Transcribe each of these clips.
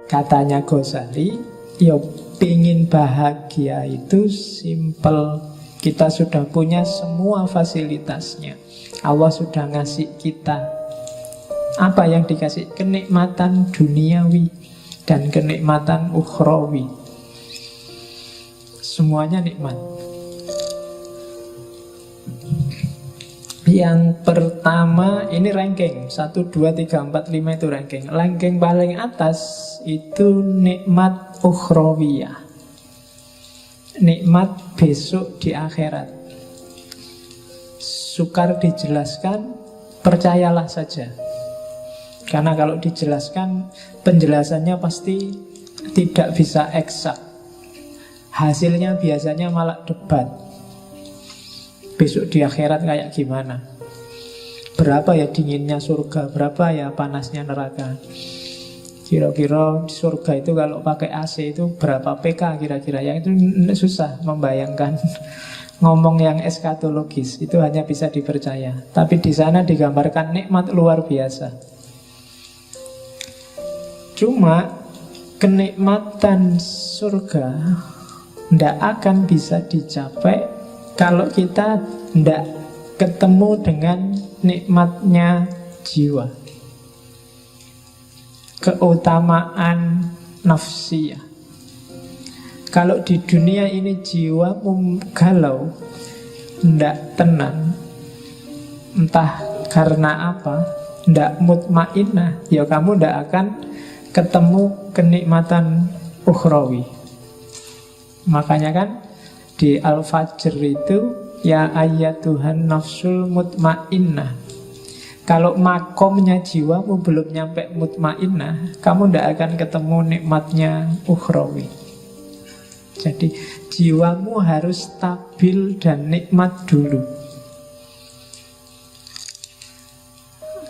Katanya Ghazali, ya pingin bahagia itu simple. Kita sudah punya semua fasilitasnya. Allah sudah ngasih kita. Apa yang dikasih? Kenikmatan duniawi dan kenikmatan ukhrawi. Semuanya nikmat. Yang pertama, ini ranking 1, 2, 3, 4, 5 itu ranking. Ranking paling atas itu nikmat ukhrawiyah, nikmat besok di akhirat. Sukar dijelaskan, percayalah saja. Karena kalau dijelaskan, penjelasannya pasti tidak bisa eksak. Hasilnya biasanya malah debat. Besok di akhirat kayak gimana? Berapa ya dinginnya surga? Berapa ya panasnya neraka? Kira-kira di surga itu kalau pakai AC itu berapa PK kira-kira? Yang itu susah membayangkan. Ngomong yang eskatologis itu hanya bisa dipercaya. Tapi di sana digambarkan nikmat luar biasa. Cuma kenikmatan surga tidak akan bisa dicapai kalau kita tidak ketemu dengan nikmatnya jiwa, keutamaan nafsiyah. Kalau di dunia ini jiwamu galau, tidak tenang, entah karena apa, tidak mutmainnah, ya kamu tidak akan ketemu kenikmatan ukhrawi. Makanya kan di Al-Fajr itu, ya ayyatuhan nafsul mutmainnah. Kalau makomnya jiwamu belum nyampe mutmainnah, kamu tidak akan ketemu nikmatnya ukhrawi. Jadi jiwamu harus stabil dan nikmat dulu.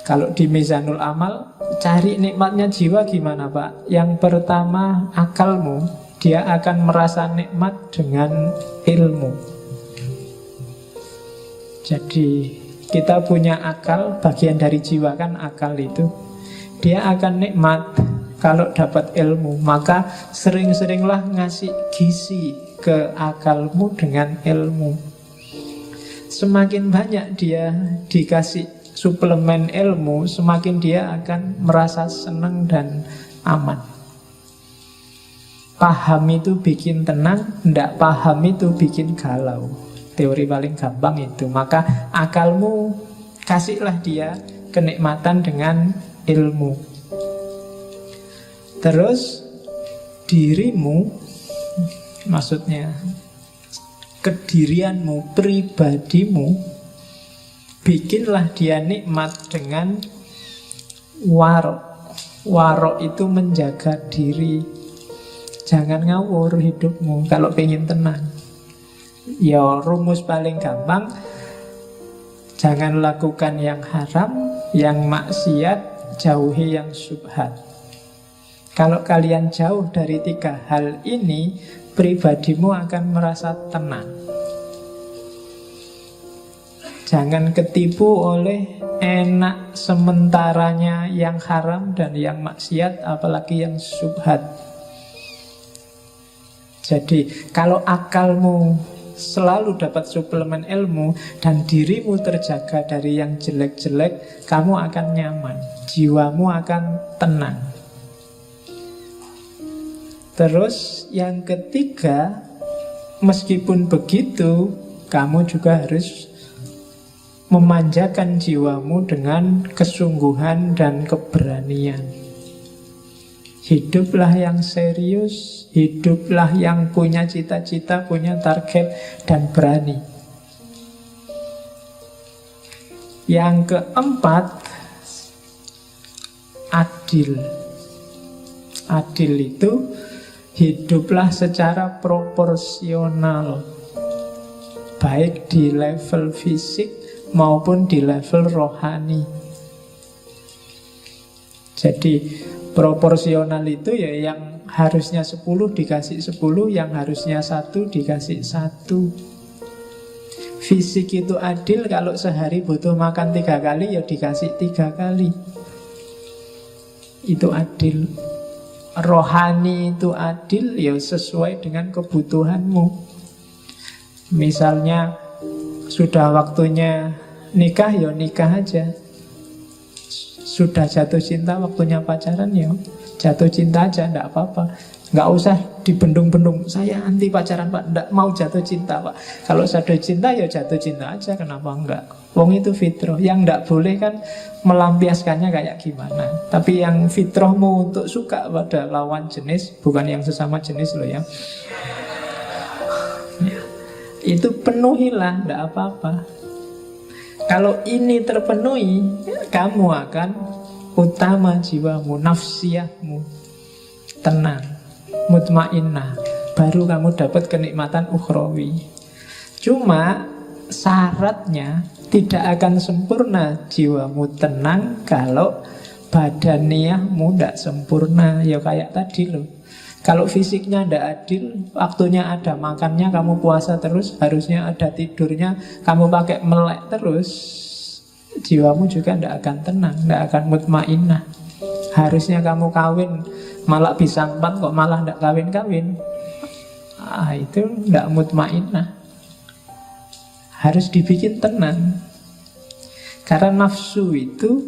Kalau di Mizanul Amal, cari nikmatnya jiwa gimana Pak? Yang pertama, akalmu. Dia akan merasa nikmat dengan ilmu. Jadi kita punya akal, bagian dari jiwa kan akal itu. Dia akan nikmat kalau dapat ilmu. Maka sering-seringlah ngasih gizi ke akalmu dengan ilmu. Semakin banyak dia dikasih suplemen ilmu, semakin dia akan merasa senang dan aman. Paham itu bikin tenang, tidak paham itu bikin galau. Teori paling gampang itu. Maka akalmu kasihlah dia kenikmatan dengan ilmu. Terus dirimu, maksudnya kedirianmu, pribadimu, bikinlah dia nikmat dengan warok. Warok itu menjaga diri. Jangan ngawur hidupmu kalau pengen tenang. Ya rumus paling gampang, jangan lakukan yang haram, yang maksiat, jauhi yang syubhat. Kalau kalian jauh dari 3 hal ini, pribadimu akan merasa tenang. Jangan ketipu oleh enak sementaranya yang haram dan yang maksiat, apalagi yang syubhat. Jadi kalau akalmu selalu dapat suplemen ilmu dan dirimu terjaga dari yang jelek-jelek, kamu akan nyaman, jiwamu akan tenang. Terus yang ketiga, meskipun begitu, kamu juga harus memanjakan jiwamu dengan kesungguhan dan keberanian. Hiduplah yang serius, hiduplah yang punya cita-cita, punya target, dan berani. Yang keempat, adil. Adil itu hiduplah secara proporsional, baik di level fisik maupun di level rohani. Jadi proporsional itu ya yang harusnya 10 dikasih 10, yang harusnya 1 dikasih 1. Fisik itu adil, kalau sehari butuh makan 3 kali ya dikasih 3 kali. Itu adil. rohani itu adil, ya sesuai dengan kebutuhanmu. Misalnya sudah waktunya nikah, ya nikah aja. Sudah jatuh cinta waktunya pacaran, ya jatuh cinta aja, enggak apa-apa. Nggak usah dibendung-bendung, saya anti pacaran Pak, nggak mau jatuh cinta Pak. Kalau jatuh cinta ya jatuh cinta aja, kenapa enggak? Wong itu fitrah. Yang nggak boleh kan melampiaskannya kayak gimana. Tapi yang fitrahmu untuk suka pada lawan jenis, bukan yang sesama jenis loh ya, itu penuhilah, nggak apa-apa. Kalau ini terpenuhi, kamu akan utama jiwamu, nafsiyahmu tenang, mutmainnah, baru kamu dapat kenikmatan ukhrawi. Cuma syaratnya tidak akan sempurna jiwamu tenang kalau badaniahmu tidak sempurna. Ya kayak tadi loh, kalau fisiknya tidak adil, waktunya ada makannya kamu puasa terus, harusnya ada tidurnya kamu pakai melek terus, jiwamu juga tidak akan tenang, tidak akan mutmainnah. Harusnya kamu kawin malah bisa 4 kok malah tidak kawin-kawin, itu tidak mutmainnah. Harus dibikin tenang. Karena nafsu itu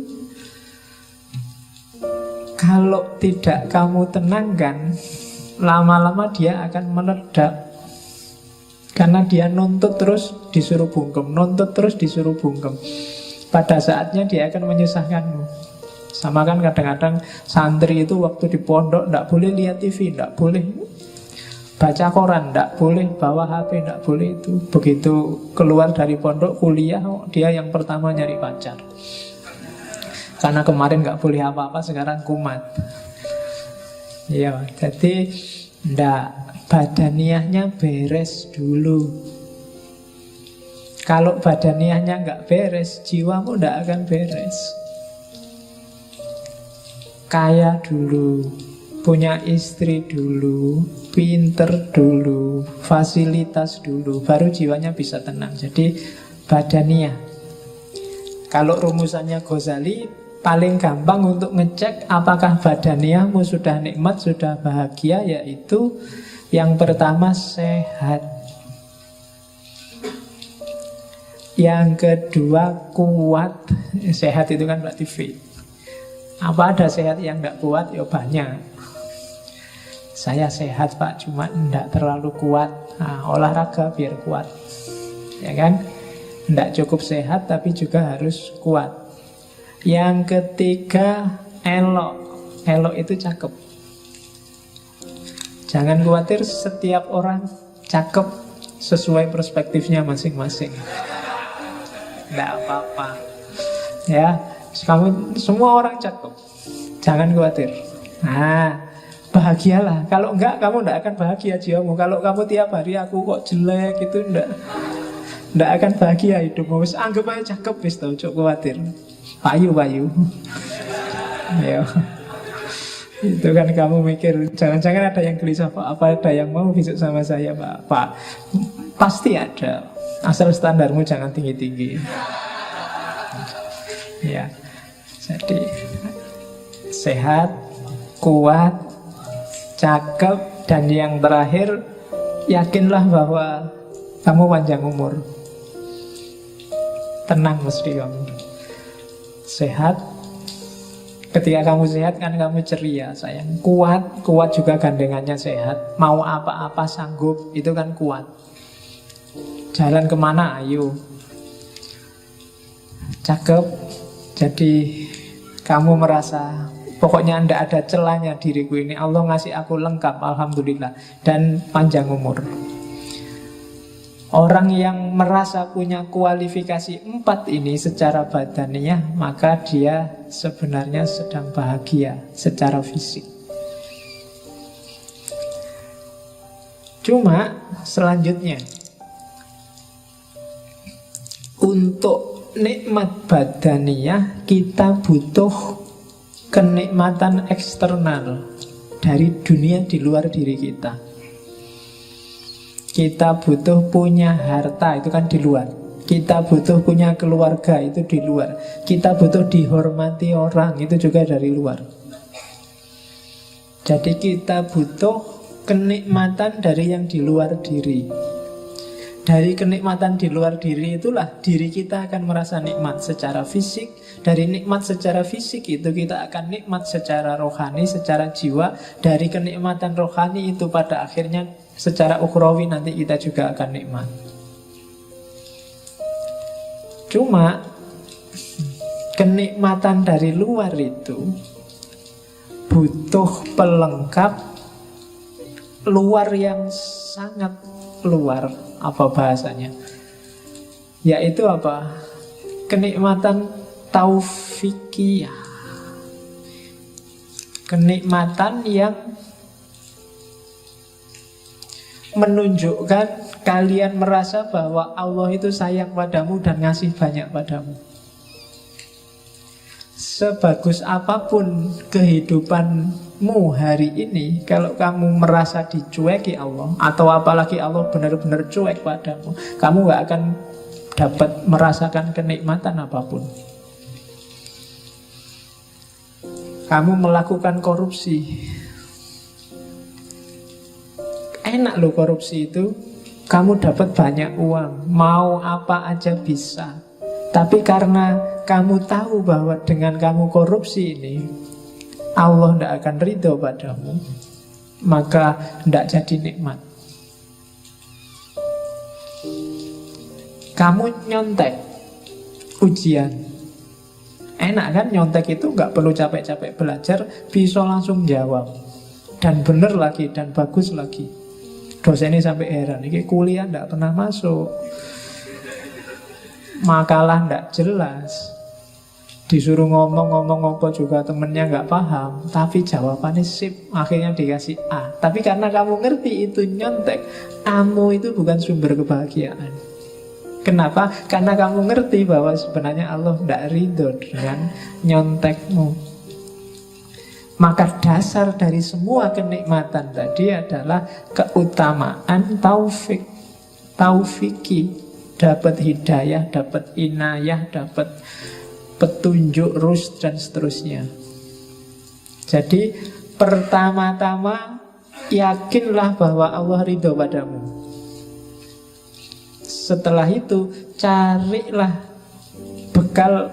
kalau tidak kamu tenangkan, lama-lama dia akan meledak. Karena dia nuntut terus disuruh bungkem, nuntut terus disuruh bungkem. Pada saatnya dia akan menyusahkanmu. Sama kan kadang-kadang santri itu waktu di pondok tidak boleh lihat TV, tidak boleh baca koran, tidak boleh bawa HP, tidak boleh itu. Begitu keluar dari pondok kuliah, dia yang pertama nyari pacar. Karena kemarin nggak boleh apa-apa, sekarang kumat. Ya, jadi ndak, badaniahnya beres dulu. Kalau badaniahnya nggak beres, jiwamu ndak akan beres. Kaya dulu, punya istri dulu, pinter dulu, fasilitas dulu, baru jiwanya bisa tenang. Jadi badaniah. Kalau rumusannya Ghazali, paling gampang untuk ngecek apakah badaniahmu sudah nikmat, sudah bahagia, yaitu yang pertama sehat, yang kedua kuat. Sehat itu kan berarti fit. Apa ada sehat yang tidak kuat? Ya banyak. Saya sehat Pak, cuma tidak terlalu kuat. Olahraga biar kuat, ya kan? Tidak cukup sehat tapi juga harus kuat. Yang ketiga elok. Elok itu cakep. Jangan khawatir, setiap orang cakep sesuai perspektifnya masing-masing. Tidak apa-apa, ya. Kamu semua orang cakep, jangan khawatir. Bahagialah. Kalau enggak, kamu enggak akan bahagia jiwamu. Kalau kamu tiap hari aku kok jelek, itu enggak akan bahagia hidupmu. Wis anggap aja cakep, wis tau, cok khawatir. Payu. Ayo. Itu kan kamu mikir, jangan-jangan ada yang gelisah Pak, apa ada yang mau besok sama saya Pak? Pasti ada. Asal standarmu jangan tinggi-tinggi. Ya, jadi sehat, kuat, cakep, dan yang terakhir, yakinlah bahwa kamu panjang umur. Tenang mesti kamu. Sehat. Ketika kamu sehat kan kamu ceria sayang. Kuat juga gandengannya sehat. Mau apa-apa sanggup, itu kan kuat. Jalan kemana ayo. Cakep. Jadi kamu merasa pokoknya tidak ada celahnya diriku ini. Allah ngasih aku lengkap, alhamdulillah. Dan panjang umur. Orang yang merasa punya kualifikasi 4 ini secara badaniah, maka dia sebenarnya sedang bahagia secara fisik. Cuma selanjutnya, untuk nikmat badaniah kita butuh kenikmatan eksternal dari dunia di luar diri kita. Kita butuh punya harta, itu kan di luar. Kita butuh punya keluarga, itu di luar. Kita butuh dihormati orang, itu juga dari luar. Jadi kita butuh kenikmatan dari yang di luar diri. Dari kenikmatan di luar diri itulah diri kita akan merasa nikmat secara fisik. Dari nikmat secara fisik itu kita akan nikmat secara rohani, secara jiwa. Dari kenikmatan rohani itu pada akhirnya secara ukhrawi nanti kita juga akan nikmat. Cuma kenikmatan dari luar itu butuh pelengkap luar yang sangat luar. Apa bahasanya? Yaitu apa? Kenikmatan taufikiyah. Kenikmatan yang menunjukkan kalian merasa bahwa Allah itu sayang padamu dan ngasih banyak padamu. Sebagus apapun kehidupanmu hari ini, kalau kamu merasa dicueki Allah, atau apalagi Allah benar-benar cuek padamu, kamu gak akan dapat merasakan kenikmatan apapun. Kamu melakukan korupsi, enak loh korupsi itu. Kamu dapat banyak uang, mau apa aja bisa. Tapi karena kamu tahu bahwa dengan kamu korupsi ini Allah tidak akan ridho padamu, maka tidak jadi nikmat. Kamu nyontek ujian, enak kan? Nyontek itu nggak perlu capek-capek belajar, bisa langsung jawab. Dan bener lagi, dan bagus lagi. Dosennya sampai heran, ini kuliah tidak pernah masuk, makalah tidak jelas, disuruh ngomong-ngomong apa juga temennya nggak paham, tapi jawabannya sip, akhirnya dikasih A. Tapi karena kamu ngerti itu nyontek, kamu itu bukan sumber kebahagiaan. Kenapa? Karena kamu ngerti bahwa sebenarnya Allah tidak ridho dengan nyontekmu. Maka dasar dari semua kenikmatan tadi adalah keutamaan taufik, taufiki. Dapat hidayah, dapat inayah, dapat petunjuk, rusd, dan seterusnya. Jadi pertama-tama yakinlah bahwa Allah ridho padamu. Setelah itu carilah bekal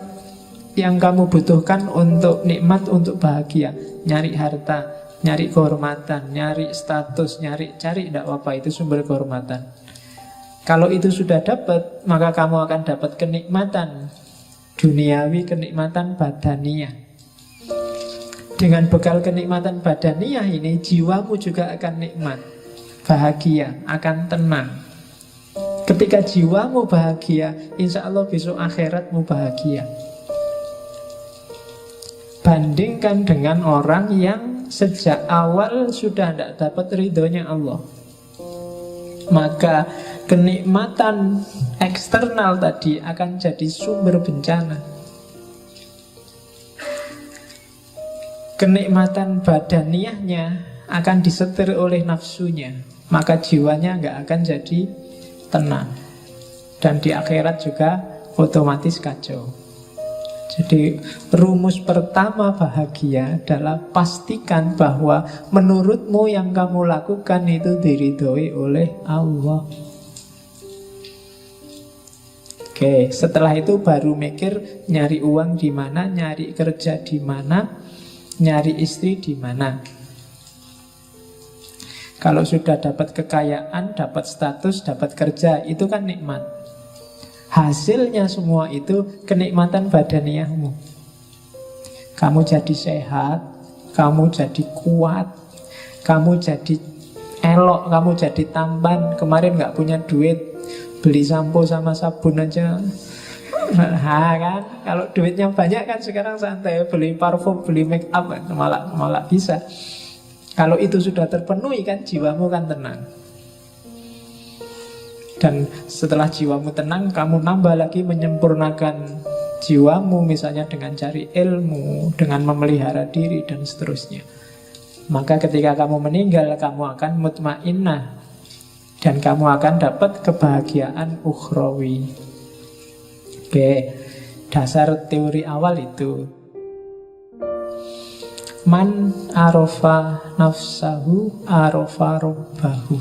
yang kamu butuhkan untuk nikmat, untuk bahagia. Nyari harta, nyari kehormatan, nyari status, cari tidak apa-apa, itu sumber kehormatan. Kalau itu sudah dapat, maka kamu akan dapat kenikmatan duniawi, kenikmatan badaniyah. Dengan bekal kenikmatan badaniyah ini, jiwamu juga akan nikmat, bahagia, akan tenang. Ketika jiwamu bahagia, insya Allah besok akhiratmu bahagia. Bandingkan dengan orang yang sejak awal sudah tidak dapat ridhonya Allah, maka kenikmatan eksternal tadi akan jadi sumber bencana. Kenikmatan badaniyahnya akan disetir oleh nafsunya, maka jiwanya nggak akan jadi tenang. Dan di akhirat juga otomatis kacau. Jadi rumus pertama bahagia adalah pastikan bahwa menurutmu yang kamu lakukan itu diridhoi oleh Allah. Oke, setelah itu baru mikir nyari uang di mana, nyari kerja di mana, nyari istri di mana. Kalau sudah dapat kekayaan, dapat status, dapat kerja, itu kan nikmat. Hasilnya semua itu kenikmatan badaniyahmu. Kamu jadi sehat, kamu jadi kuat, kamu jadi elok, kamu jadi tampan. Kemarin gak punya duit, beli sampo sama sabun aja. Nah kan, kalau duitnya banyak kan sekarang santai, beli parfum, beli make up, malah bisa. Kalau itu sudah terpenuhi kan jiwamu kan tenang. Dan setelah jiwamu tenang, kamu nambah lagi menyempurnakan jiwamu, misalnya dengan cari ilmu, dengan memelihara diri, dan seterusnya. Maka ketika kamu meninggal, kamu akan mutmainnah, dan kamu akan dapat kebahagiaan ukhrawi. Oke, dasar teori awal itu. Man arofa nafsahu arofa robbahu.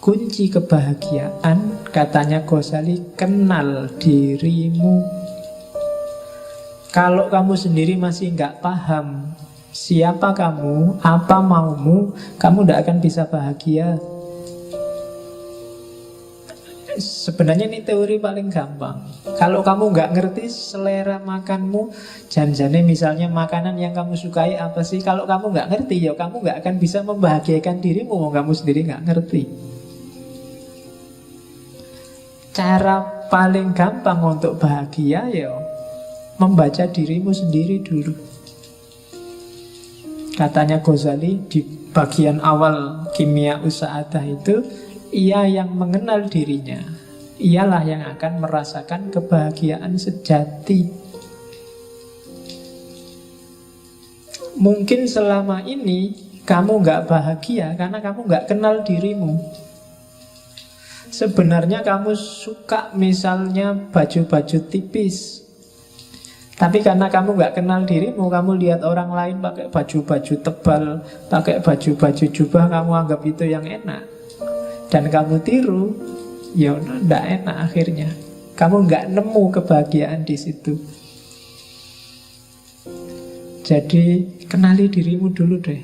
Kunci kebahagiaan, katanya Ghazali, kenal dirimu. Kalau kamu sendiri masih nggak paham siapa kamu, apa maumu, kamu tidak akan bisa bahagia. Sebenarnya ini teori paling gampang. Kalau kamu nggak ngerti selera makanmu, janjane misalnya makanan yang kamu sukai apa sih, kalau kamu nggak ngerti, ya kamu nggak akan bisa membahagiakan dirimu, kamu sendiri nggak ngerti. Cara paling gampang untuk bahagia ya membaca dirimu sendiri dulu. Katanya Ghazali di bagian awal Kimia Usa'adah itu, ia yang mengenal dirinya, ialah yang akan merasakan kebahagiaan sejati. Mungkin selama ini kamu nggak bahagia karena kamu nggak kenal dirimu. Sebenarnya kamu suka misalnya baju-baju tipis, tapi karena kamu nggak kenal dirimu, kamu lihat orang lain pakai baju-baju tebal, pakai baju-baju jubah, kamu anggap itu yang enak. Dan kamu tiru, ya nggak enak akhirnya. Kamu nggak nemu kebahagiaan di situ. Jadi kenali dirimu dulu deh.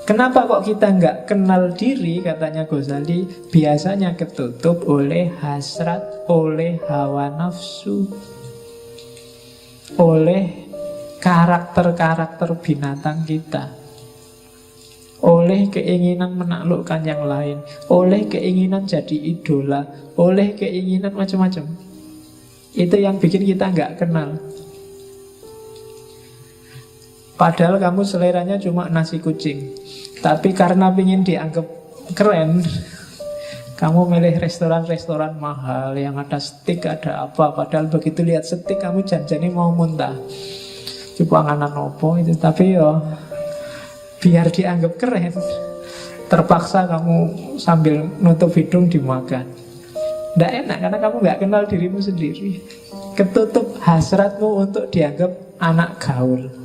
Kenapa kok kita nggak kenal diri, katanya Ghazali? Biasanya ketutup oleh hasrat, oleh hawa nafsu, oleh karakter-karakter binatang kita, oleh keinginan menaklukkan yang lain, oleh keinginan jadi idola, oleh keinginan macam-macam. Itu yang bikin kita nggak kenal. Padahal kamu seleranya cuma nasi kucing, tapi karena ingin dianggap keren, kamu milih restoran-restoran mahal yang ada steak, ada apa. Padahal begitu lihat steak kamu janjane mau muntah. Coba nganan opo itu, tapi yo biar dianggap keren, terpaksa kamu sambil nutup hidung dimakan. Nggak enak karena kamu nggak kenal dirimu sendiri. Ketutup hasratmu untuk dianggap anak gaul.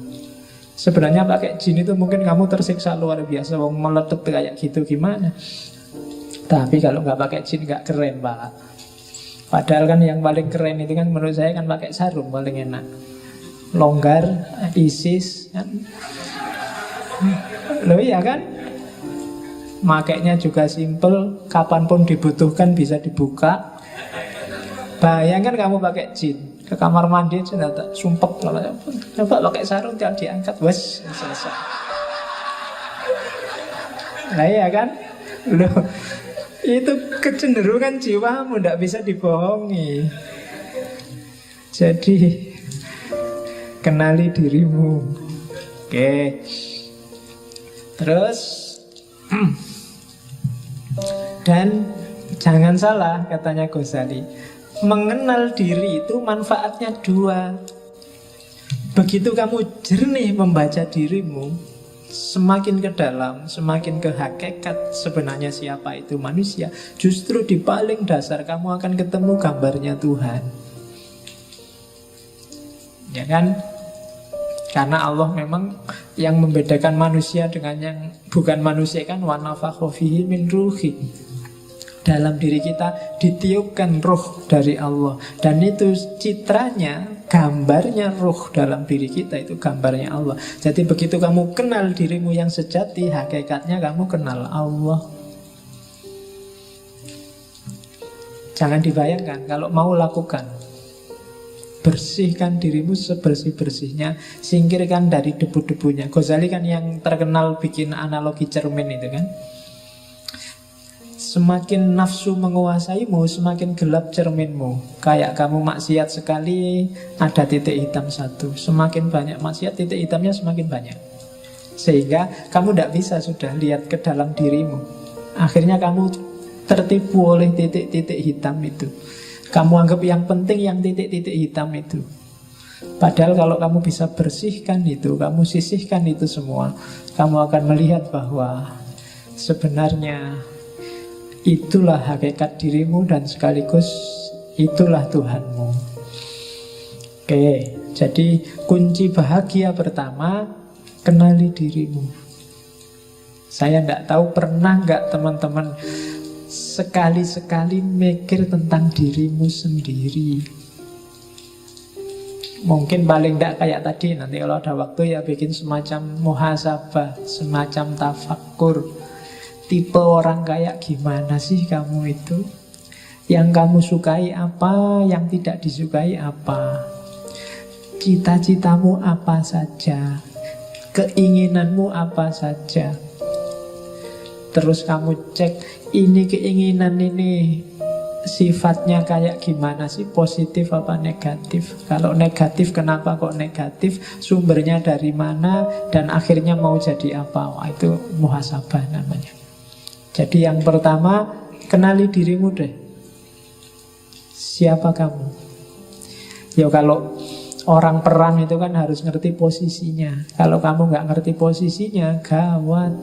Sebenarnya pakai jin itu mungkin kamu tersiksa luar biasa, wong meletup kayak gitu gimana. Tapi kalau nggak pakai jin nggak keren, Pak. Padahal kan yang paling keren itu kan menurut saya kan pakai sarung paling enak. Longgar, ISIS kan. Loh iya kan? Makainya juga simple, kapanpun dibutuhkan bisa dibuka. Bayangkan kamu pakai jin, ke kamar mandi sudah tak sumpek, coba pakai sarung jangan diangkat, wes selesai. Nah iya kan? Loh, itu kecenderungan jiwamu, tidak bisa dibohongi. Jadi kenali dirimu. Oke. Terus dan jangan salah, katanya Ghazali, mengenal diri itu manfaatnya dua. Begitu kamu jernih membaca dirimu, semakin ke dalam, semakin ke hakikat sebenarnya siapa itu manusia, justru di paling dasar kamu akan ketemu gambarnya Tuhan. Ya kan? Karena Allah memang yang membedakan manusia dengan yang bukan manusia kan, wa nafakha fihi min ruhi. Dalam diri kita ditiupkan ruh dari Allah. Dan itu citranya, gambarnya ruh dalam diri kita, itu gambarnya Allah. Jadi begitu kamu kenal dirimu yang sejati, hakikatnya kamu kenal Allah. Jangan dibayangkan, kalau mau lakukan. Bersihkan dirimu sebersih-bersihnya, singkirkan dari debu-debunya. Ghazali kan yang terkenal bikin analogi cermin itu kan. Semakin nafsu menguasaimu, semakin gelap cerminmu. Kayak kamu maksiat sekali, ada titik hitam satu. Semakin banyak maksiat, titik hitamnya semakin banyak. Sehingga kamu tidak bisa sudah lihat ke dalam dirimu. Akhirnya kamu tertipu oleh titik-titik hitam itu. Kamu anggap yang penting yang titik-titik hitam itu. Padahal kalau kamu bisa bersihkan itu, kamu sisihkan itu semua, kamu akan melihat bahwa sebenarnya itulah hakikat dirimu dan sekaligus itulah Tuhanmu. Oke, Jadi kunci bahagia pertama, kenali dirimu. Saya tidak tahu pernah nggak teman-teman sekali-sekali mikir tentang dirimu sendiri. Mungkin paling tidak kayak tadi, nanti kalau ada waktu ya bikin semacam muhasabah, semacam tafakkur. Tipe orang kayak gimana sih kamu itu? Yang kamu sukai apa, yang tidak disukai apa? Cita-citamu apa saja? Keinginanmu apa saja? Terus kamu cek, ini keinginan ini sifatnya kayak gimana sih? Positif apa negatif? Kalau negatif, kenapa kok negatif? Sumbernya dari mana? Dan akhirnya mau jadi apa? Wah, itu muhasabah namanya. Jadi yang pertama, kenali dirimu deh. Siapa kamu? Ya kalau orang perang itu kan harus ngerti posisinya. Kalau kamu nggak ngerti posisinya, gawat.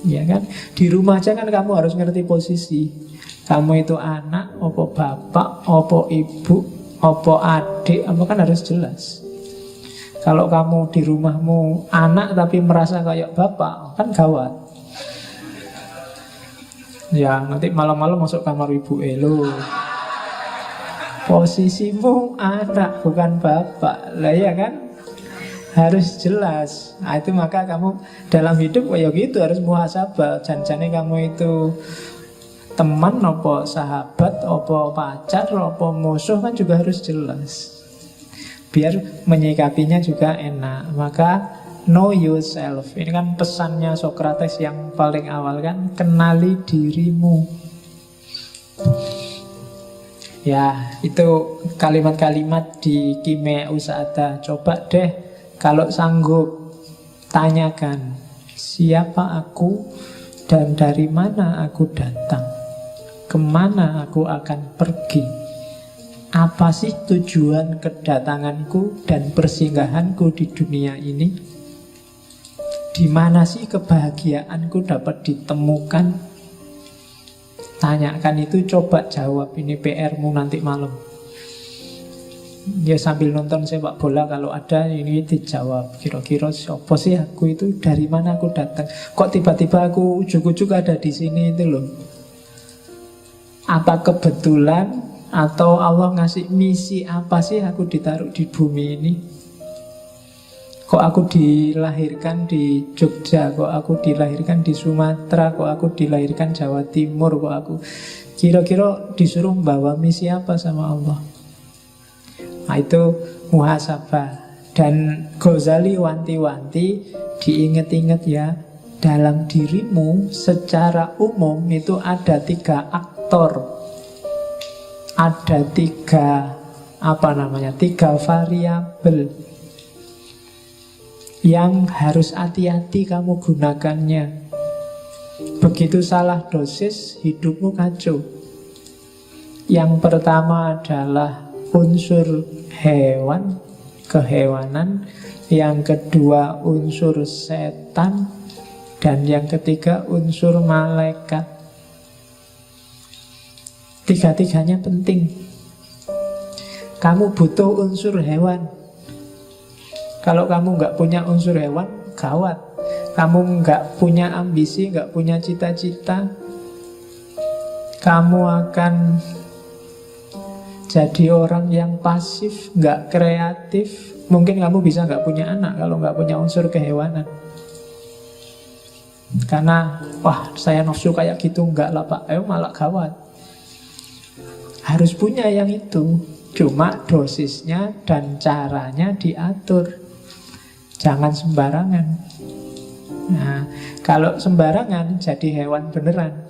Ya kan? Di rumah aja kan kamu harus ngerti posisi. Kamu itu anak, opo bapak, opo ibu, opo adik, apa kan harus jelas. Kalau kamu di rumahmu anak tapi merasa kayak bapak, kan gawat. Ya nanti malam-malam masuk kamar ibu lo. Posisimu anak bukan bapak. Lah ya kan? Harus jelas. Nah, itu maka kamu dalam hidup ya gitu harus muhasabah. Jangan-jangan kamu itu teman, apa sahabat, apa pacar, apa musuh kan juga harus jelas. Biar menyikapinya juga enak. Maka know yourself. Ini kan pesannya Socrates yang paling awal kan, kenali dirimu. Ya, itu kalimat-kalimat di Kimia Usada. Coba deh kalau sanggup, tanyakan siapa aku dan dari mana aku datang, kemana aku akan pergi, apa sih tujuan kedatanganku dan persinggahanku di dunia ini, di mana sih kebahagiaanku dapat ditemukan. Tanyakan itu, coba jawab. Ini PR-mu nanti malam. Ya sambil nonton sepak bola kalau ada ini dijawab. Kira-kira siapa sih aku itu, dari mana aku datang, kok tiba-tiba aku ujuk-ujuk ada di sini itu loh. Apa kebetulan atau Allah ngasih misi apa sih aku ditaruh di bumi ini? Kok aku dilahirkan di Jogja, kok aku dilahirkan di Sumatera, kok aku dilahirkan Jawa Timur, kok aku kira-kira disuruh bawa misi apa sama Allah? Nah, itu muhasabah. Dan Ghazali wanti-wanti, diingat-ingat ya, dalam dirimu secara umum itu ada 3 aktor. Ada 3 variabel yang harus hati-hati kamu gunakannya. Begitu salah dosis, hidupmu kacau. Yang pertama adalah unsur hewan, kehewanan. Yang kedua unsur setan. Dan yang ketiga unsur malaikat. 3-tiganya penting. Kamu butuh unsur hewan. Kalau kamu nggak punya unsur hewan, gawat. Kamu nggak punya ambisi, nggak punya cita-cita, kamu akan jadi orang yang pasif, nggak kreatif. Mungkin kamu bisa nggak punya anak kalau nggak punya unsur kehewanan. Karena, wah saya nafsu kayak gitu, nggak lah pak, malah gawat. Harus punya yang itu. Cuma dosisnya dan caranya diatur. Jangan sembarangan. Nah, kalau sembarangan jadi hewan beneran.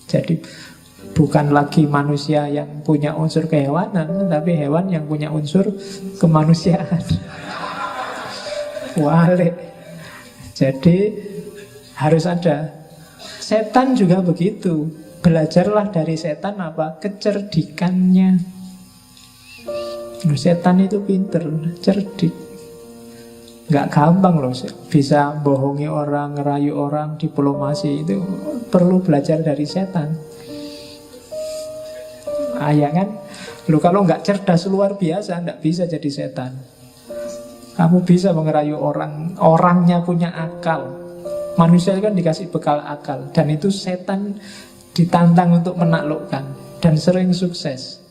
Jadi bukan lagi manusia yang punya unsur kehewanan, tapi hewan yang punya unsur kemanusiaan. Walik. Jadi harus ada. Setan juga begitu. Belajarlah dari setan apa? Kecerdikannya. Setan itu pinter, cerdik. Gak gampang loh bisa bohongi orang, ngerayu orang, diplomasi. Itu perlu belajar dari setan. Ya kan? Lu kalau nggak cerdas luar biasa, nggak bisa jadi setan. Kamu bisa mengerayu orang, orangnya punya akal. Manusia kan dikasih bekal akal, dan itu setan ditantang untuk menaklukkan, dan sering sukses.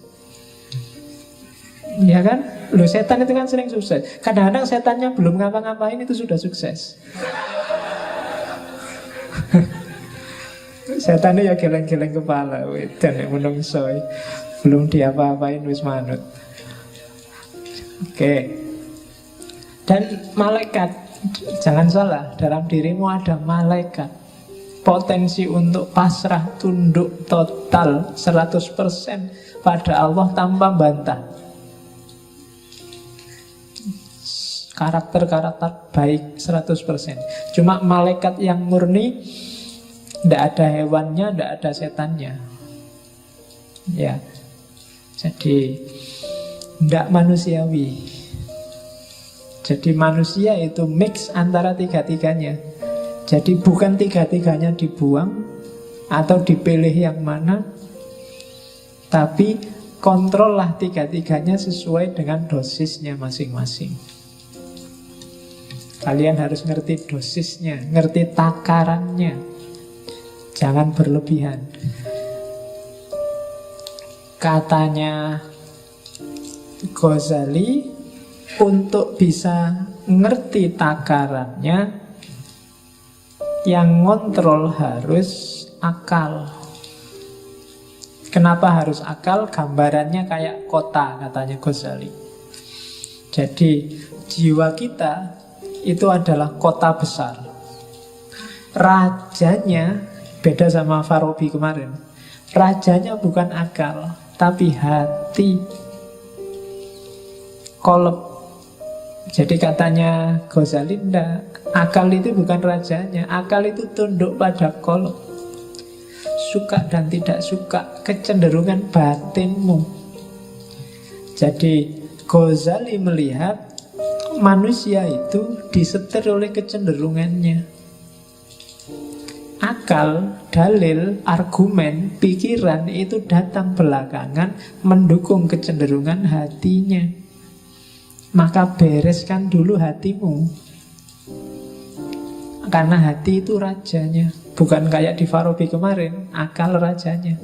Ya kan? Loh, setan itu kan sering sukses. Kadang-kadang setannya belum ngapa-ngapain itu sudah sukses. Setannya ya geleng-geleng kepala, dan yang menungsoi belum diapa-apain wis manut. Oke. Dan malaikat, jangan salah, dalam dirimu ada malaikat. Potensi untuk pasrah, tunduk total 100% pada Allah tanpa bantah. Karakter-karakter baik 100%. Cuma malaikat yang murni, tidak ada hewannya, tidak ada setannya. Ya. Jadi tidak manusiawi. Jadi manusia itu mix antara tiga-tiganya. Jadi bukan tiga-tiganya dibuang atau dipilih yang mana, tapi kontrollah tiga-tiganya sesuai dengan dosisnya masing-masing. Kalian harus ngerti dosisnya, ngerti takarannya. Jangan berlebihan. Katanya Ghazali, untuk bisa ngerti takarannya, yang ngontrol harus akal. Kenapa harus akal? Gambarannya kayak kota, katanya Ghazali. Jadi jiwa kita itu adalah kota besar. Rajanya beda sama Farabi kemarin. Rajanya bukan akal, tapi hati. Kolab. Jadi katanya Ghazali, akal itu bukan rajanya. Akal itu tunduk pada kolab. Suka dan tidak suka, kecenderungan batinmu. Jadi Ghazali melihat manusia itu disetir oleh kecenderungannya. Akal, dalil, argumen, pikiran itu datang belakangan mendukung kecenderungan hatinya. Maka bereskan dulu hatimu, karena hati itu rajanya. Bukan kayak di Farabi kemarin, akal rajanya.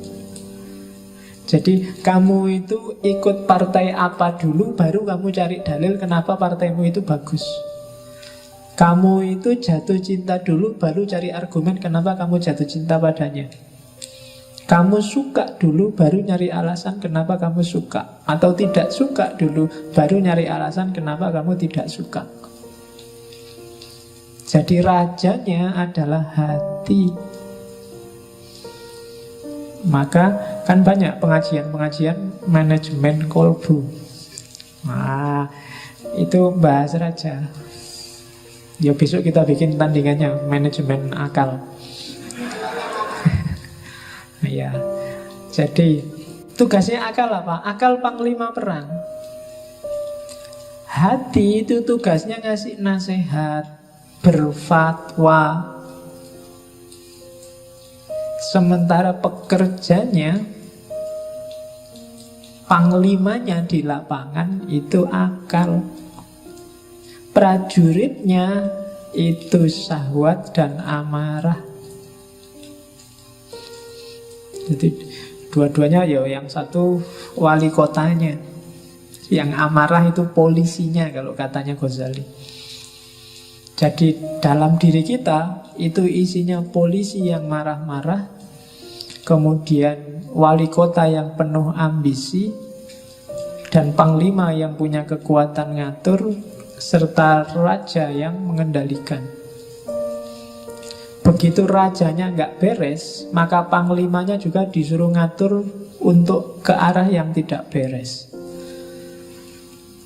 Jadi kamu itu ikut partai apa dulu, baru kamu cari dalil kenapa partaimu itu bagus. Kamu itu jatuh cinta dulu, baru cari argumen kenapa kamu jatuh cinta padanya. Kamu suka dulu, baru nyari alasan kenapa kamu suka. Atau tidak suka dulu, baru nyari alasan kenapa kamu tidak suka. Jadi rajanya adalah hati. Maka kan banyak pengajian-pengajian manajemen kolbu. Nah, itu bahas raja. Ya besok kita bikin tandingannya, manajemen akal. Ya, jadi tugasnya akal apa? Akal panglima perang. Hati itu tugasnya ngasih nasihat, berfatwa. Sementara pekerjanya, panglimanya di lapangan itu akal. Prajuritnya itu syahwat dan amarah. Jadi dua-duanya ya, yang satu wali kotanya, yang amarah itu polisinya kalau katanya Ghazali. Jadi dalam diri kita itu isinya polisi yang marah-marah, kemudian wali kota yang penuh ambisi, dan panglima yang punya kekuatan ngatur, serta raja yang mengendalikan. Begitu rajanya nggak beres, maka panglimanya juga disuruh ngatur untuk ke arah yang tidak beres.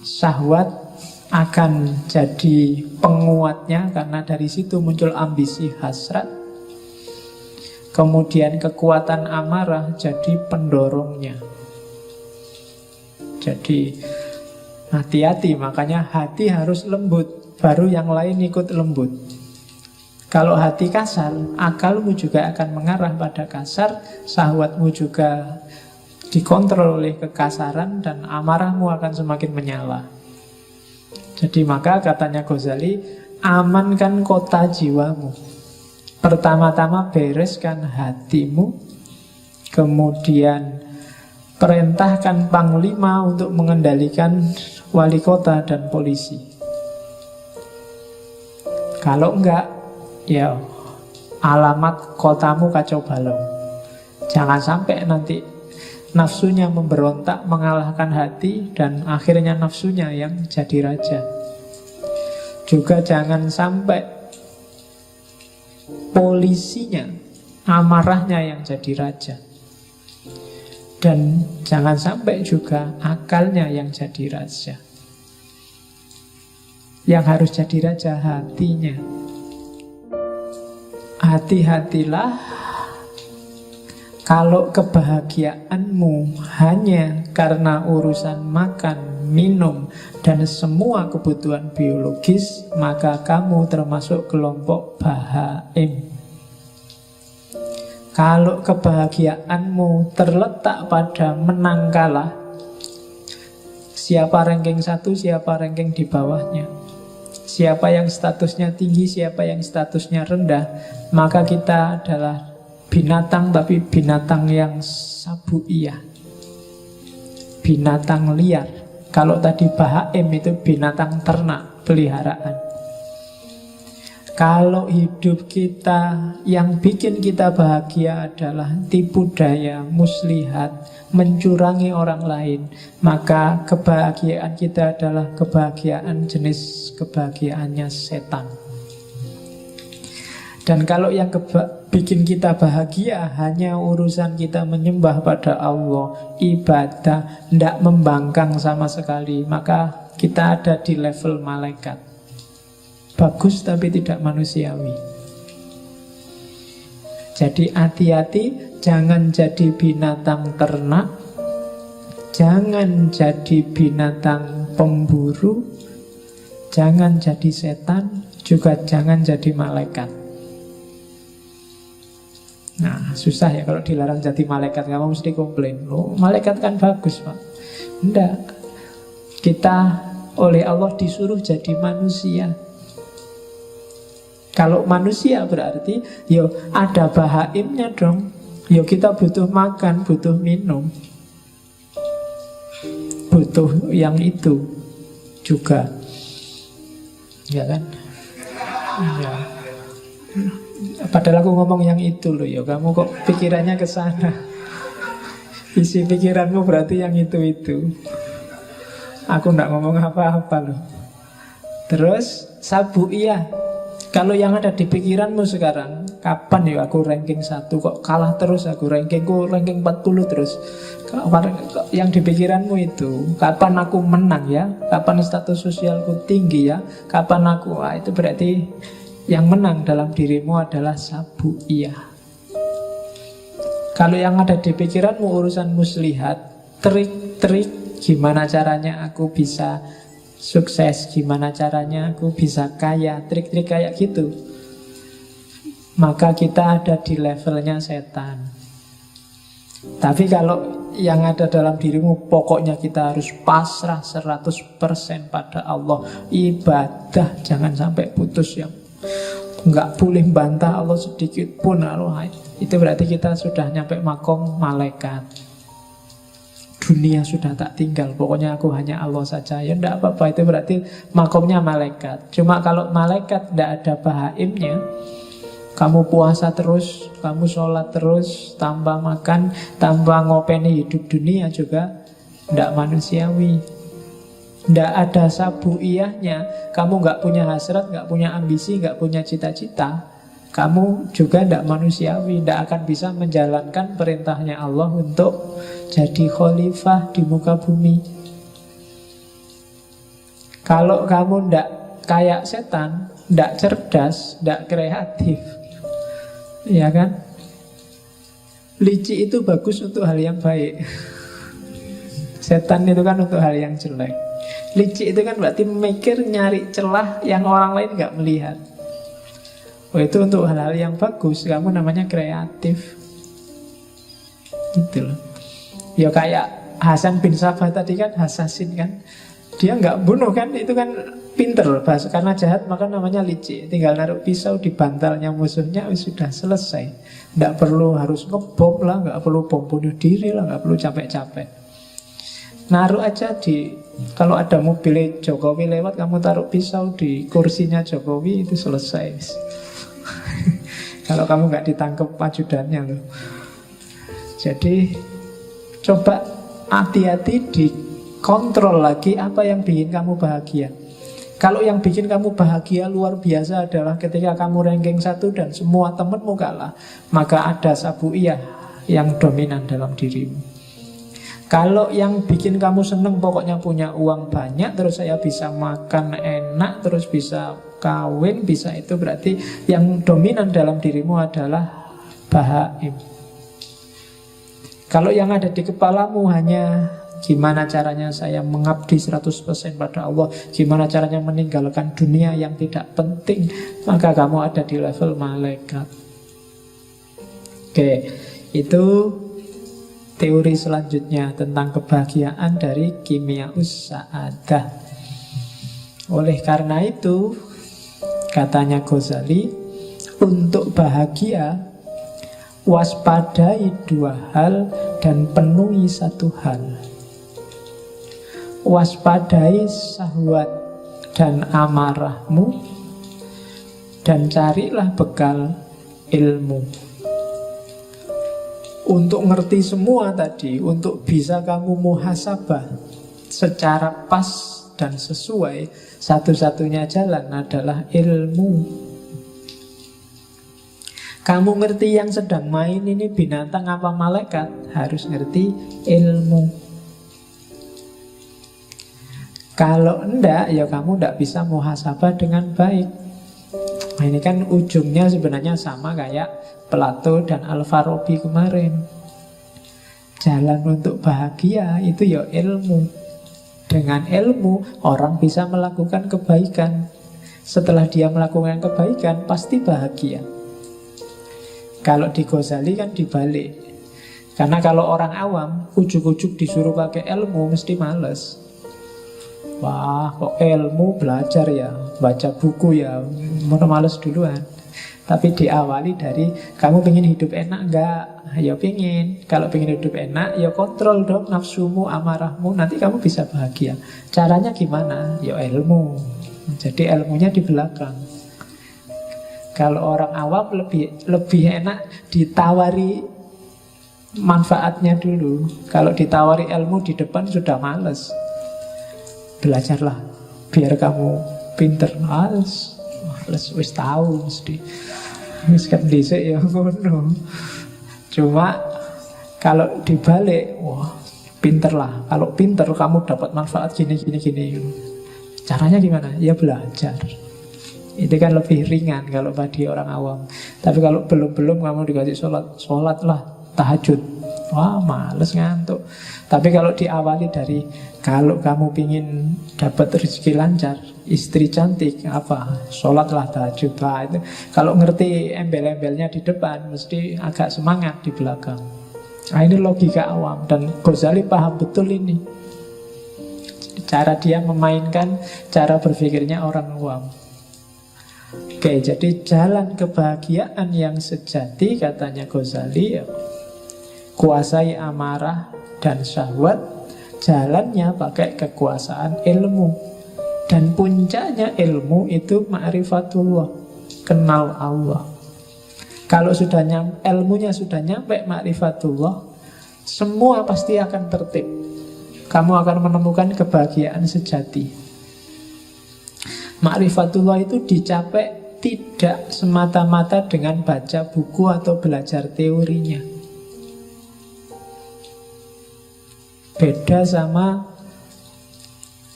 Syahwat akan jadi penguatnya, karena dari situ muncul ambisi hasrat. Kemudian kekuatan amarah jadi pendorongnya. Jadi hati-hati, makanya hati harus lembut, baru yang lain ikut lembut. Kalau hati kasar, akalmu juga akan mengarah pada kasar, syahwatmu juga dikontrol oleh kekasaran, dan amarahmu akan semakin menyala. Jadi maka katanya Ghazali, amankan kota jiwamu. Pertama-tama bereskan hatimu, kemudian perintahkan panglima untuk mengendalikan wali kota dan polisi. Kalau enggak, ya alamat kotamu kacau balau. Jangan sampai nanti nafsunya memberontak, mengalahkan hati, dan akhirnya nafsunya yang jadi raja. Juga jangan sampai polisinya, amarahnya yang jadi raja. Dan jangan sampai juga akalnya yang jadi raja. Yang harus jadi raja hatinya. Hati-hatilah kalau kebahagiaanmu hanya karena urusan makan, minum, dan semua kebutuhan biologis, maka kamu termasuk kelompok bahaim. Kalau kebahagiaanmu terletak pada menang kalah, siapa ranking 1, siapa ranking di bawahnya, siapa yang statusnya tinggi, siapa yang statusnya rendah, maka kita adalah binatang, tapi binatang yang sabuiyah, binatang liar. Kalau tadi bahaim itu binatang ternak, peliharaan. Kalau hidup kita yang bikin kita bahagia adalah tipu daya, muslihat, mencurangi orang lain, maka kebahagiaan kita adalah kebahagiaan jenis kebahagiaannya setan. Dan kalau yang bikin kita bahagia hanya urusan kita menyembah pada Allah, ibadah, tidak membangkang sama sekali, maka kita ada di level malaikat. Bagus tapi tidak manusiawi. Jadi hati-hati, jangan jadi binatang ternak, jangan jadi binatang pemburu, jangan jadi setan, juga jangan jadi malaikat. Nah, susah ya kalau dilarang jadi malaikat. Kamu mesti komplain, loh malaikat kan bagus Pak. Enggak. Kita oleh Allah disuruh jadi manusia. Kalau manusia berarti yo ada bahaimnya dong. Yo kita butuh makan, butuh minum, butuh yang itu juga, ya kan? Ya. Padahal aku ngomong yang itu loh, ya kamu kok pikirannya ke sana. Isi pikiranmu berarti yang itu. Aku nggak ngomong apa-apa loh. Terus sabuiyah. Kalau yang ada di pikiranmu sekarang, kapan ya aku ranking 1, kok kalah terus aku, rankingku ranking 40 terus. Yang di pikiranmu itu, kapan aku menang ya, kapan status sosialku tinggi ya, kapan aku, itu berarti yang menang dalam dirimu adalah sabuiyah. Kalau yang ada di pikiranmu urusan muslihat, trik-trik, gimana caranya aku bisa sukses, gimana caranya aku bisa kaya, trik-trik kayak gitu, maka kita ada di levelnya setan. Tapi kalau yang ada dalam dirimu, pokoknya kita harus pasrah 100% pada Allah, ibadah jangan sampai putus, yang nggak boleh bantah Allah sedikit pun, itu berarti kita sudah nyampe makom malaikat. Dunia sudah tak tinggal, pokoknya aku hanya Allah saja. Ya enggak apa-apa, itu berarti makomnya malaikat. Cuma kalau malaikat tidak ada bahaimnya, kamu puasa terus, kamu sholat terus, tanpa makan, tanpa ngopeni hidup dunia juga tidak manusiawi. Tidak ada sabuiyahnya, kamu nggak punya hasrat, nggak punya ambisi, nggak punya cita-cita, kamu juga tidak manusiawi, tidak akan bisa menjalankan perintahnya Allah untuk jadi khalifah di muka bumi. Kalau kamu tidak kayak setan, tidak cerdas, tidak kreatif, ya kan? Licik itu bagus untuk hal yang baik. Setan itu kan untuk hal yang jelek. Licik itu kan berarti mikir, nyari celah yang orang lain nggak melihat. Oh, itu untuk hal-hal yang bagus, kamu namanya kreatif. Gitu loh. Ya kayak Hasan bin Sabah tadi kan, Hasasin kan, dia nggak bunuh kan, itu kan pinter bahasa, karena jahat maka namanya licik. Tinggal naruh pisau di bantalnya musuhnya, sudah selesai. Nggak perlu harus ngebom lah, nggak perlu bom bunuh diri lah, nggak perlu capek-capek. Naruh aja di, kalau ada mobil Jokowi lewat, kamu taruh pisau di kursinya Jokowi, itu selesai. Kalau kamu nggak ditangkap ajudannya loh. Jadi coba hati-hati, dikontrol lagi apa yang bikin kamu bahagia. Kalau yang bikin kamu bahagia luar biasa adalah ketika kamu ranking 1 dan semua temenmu kalah, maka ada sabuiyah yang dominan dalam dirimu. Kalau yang bikin kamu seneng pokoknya punya uang banyak, terus saya bisa makan enak, terus bisa kawin, bisa itu, berarti yang dominan dalam dirimu adalah bahaim. Kalau yang ada di kepalamu hanya gimana caranya saya mengabdi 100% pada Allah, gimana caranya meninggalkan dunia yang tidak penting, maka kamu ada di level malaikat. Oke, itu teori selanjutnya tentang kebahagiaan dari Kimiaus Sa'adah. Oleh karena itu, katanya Ghazali, untuk bahagia waspadai 2 hal dan penuhi 1 hal. Waspadai syahwat dan amarahmu, dan carilah bekal ilmu. Untuk ngerti semua tadi, untuk bisa kamu muhasabah secara pas dan sesuai, satu-satunya jalan adalah ilmu. Kamu ngerti yang sedang main ini binatang apa malaikat, harus ngerti ilmu. Kalau enggak, ya kamu enggak bisa muhasabah dengan baik. Nah, ini kan ujungnya sebenarnya sama kayak Plato dan Al-Farabi kemarin. Jalan untuk bahagia itu ya ilmu. Dengan ilmu orang bisa melakukan kebaikan. Setelah dia melakukan kebaikan pasti bahagia. Kalau di Ghazali kan dibalik. Karena kalau orang awam ujuk-ujuk disuruh pakai ilmu mesti males. Wah, kok ilmu belajar ya, baca buku ya, males duluan. Tapi diawali dari, kamu pengen hidup enak enggak? Ya pengen. Kalau pengen hidup enak, ya kontrol dong nafsumu, amarahmu, nanti kamu bisa bahagia. Caranya gimana? Ya ilmu. Jadi ilmunya di belakang. Kalau orang awam lebih enak ditawari manfaatnya dulu. Kalau ditawari ilmu di depan sudah males. Belajarlah biar kamu pinter. Males wis tahu mesti. Wis kan dhisik ya ngono. Cuma kalau dibalik, wah, pinterlah. Kalau pinter kamu dapat manfaat gini. Caranya gimana? Ya belajar. Itu kan lebih ringan kalau bagi orang awam. Tapi kalau belum kamu dikasih sholatlah, tahajud. Wah, males ngantuk. Tapi kalau diawali dari, kalau kamu pingin dapat rezeki lancar, istri cantik, apa? Sholatlah, tahajud lah. Itu kalau ngerti embel-embelnya di depan, mesti agak semangat di belakang. Nah, ini logika awam. Dan Ghazali paham betul ini. Cara dia memainkan cara berpikirnya orang awam. Oke, jadi jalan kebahagiaan yang sejati, katanya Ghazali, ya, kuasai amarah dan syahwat. Jalannya pakai kekuasaan ilmu. Dan puncaknya ilmu itu ma'rifatullah, kenal Allah. Kalau sudah ilmunya sudah nyampe ma'rifatullah, semua pasti akan tertib. Kamu akan menemukan kebahagiaan sejati. Ma'rifatullah itu dicapai tidak semata-mata dengan baca buku atau belajar teorinya. Beda sama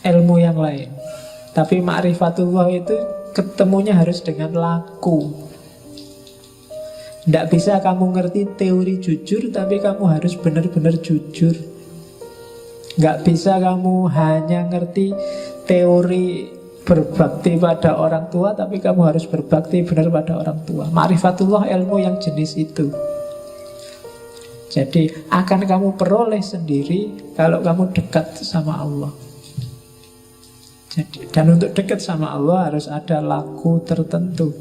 ilmu yang lain. Tapi ma'rifatullah itu ketemunya harus dengan laku. Tidak bisa kamu ngerti teori jujur, tapi kamu harus benar-benar jujur. Nggak bisa kamu hanya ngerti teori berbakti pada orang tua, tapi kamu harus berbakti benar pada orang tua. Ma'rifatullah ilmu yang jenis itu. Jadi akan kamu peroleh sendiri kalau kamu dekat sama Allah. Jadi, dan untuk dekat sama Allah harus ada laku tertentu.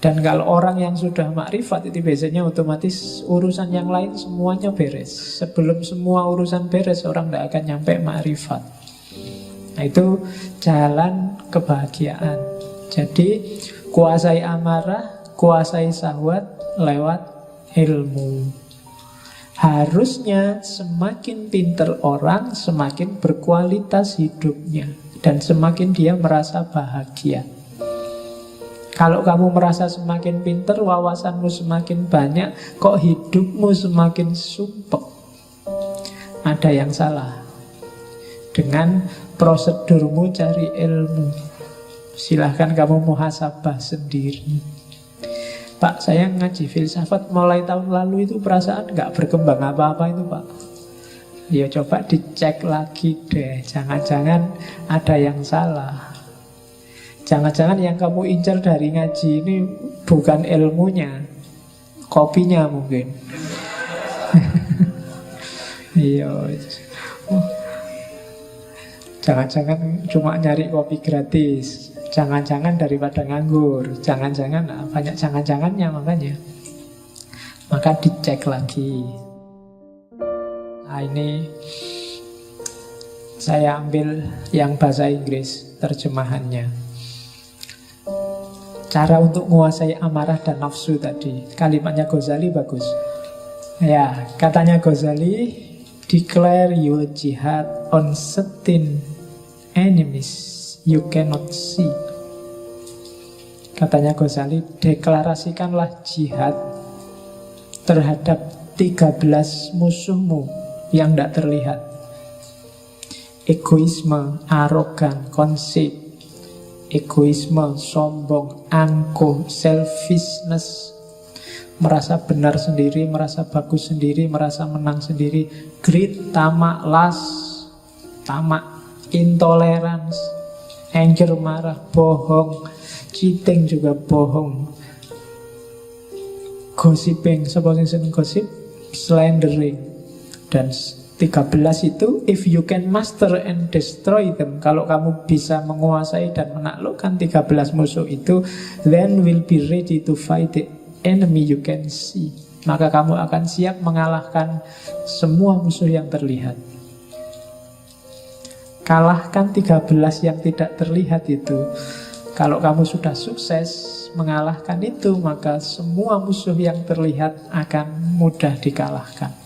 Dan kalau orang yang sudah makrifat itu biasanya otomatis urusan yang lain semuanya beres. Sebelum semua urusan beres, orang tidak akan nyampe makrifat. Nah, itu jalan kebahagiaan. Jadi kuasai amarah, kuasai syahwat lewat ilmu. Harusnya semakin pinter orang, semakin berkualitas hidupnya, dan semakin dia merasa bahagia. Kalau kamu merasa semakin pinter, wawasanmu semakin banyak, kok hidupmu semakin sumpek, ada yang salah dengan prosedurmu cari ilmu. Silahkan kamu muhasabah sendiri. Pak, saya ngaji filsafat mulai tahun lalu itu perasaan gak berkembang apa-apa itu, Pak. Ya coba dicek lagi deh, jangan-jangan ada yang salah. Jangan-jangan yang kamu incar dari ngaji ini bukan ilmunya, kopinya mungkin. Iya. Jangan-jangan cuma nyari kopi gratis. Jangan-jangan daripada nganggur. Jangan-jangan, banyak jangan-jangannya makanya. Maka dicek lagi. Nah, ini saya ambil yang bahasa Inggris terjemahannya. Cara untuk menguasai amarah dan nafsu tadi. Kalimatnya Ghazali bagus. Ya, katanya Ghazali, declare your jihad on certain enemies you cannot see. Katanya Ghazali, deklarasikanlah jihad terhadap 13 musuhmu yang tidak terlihat. Egoisme, arogan, conceit, egoisme, sombong, angkuh, selfishness, merasa benar sendiri, merasa bagus sendiri, merasa menang sendiri, greed, tamak, lust, tamak, intolerance, anger, marah, bohong, cheating juga bohong, gossiping, supposing gossip, slandering, dan 13 itu, if you can master and destroy them, kalau kamu bisa menguasai dan menaklukkan 13 musuh itu, then will be ready to fight the enemy you can see. Maka kamu akan siap mengalahkan semua musuh yang terlihat. Kalahkan 13 yang tidak terlihat itu. Kalau kamu sudah sukses mengalahkan itu, maka semua musuh yang terlihat akan mudah dikalahkan.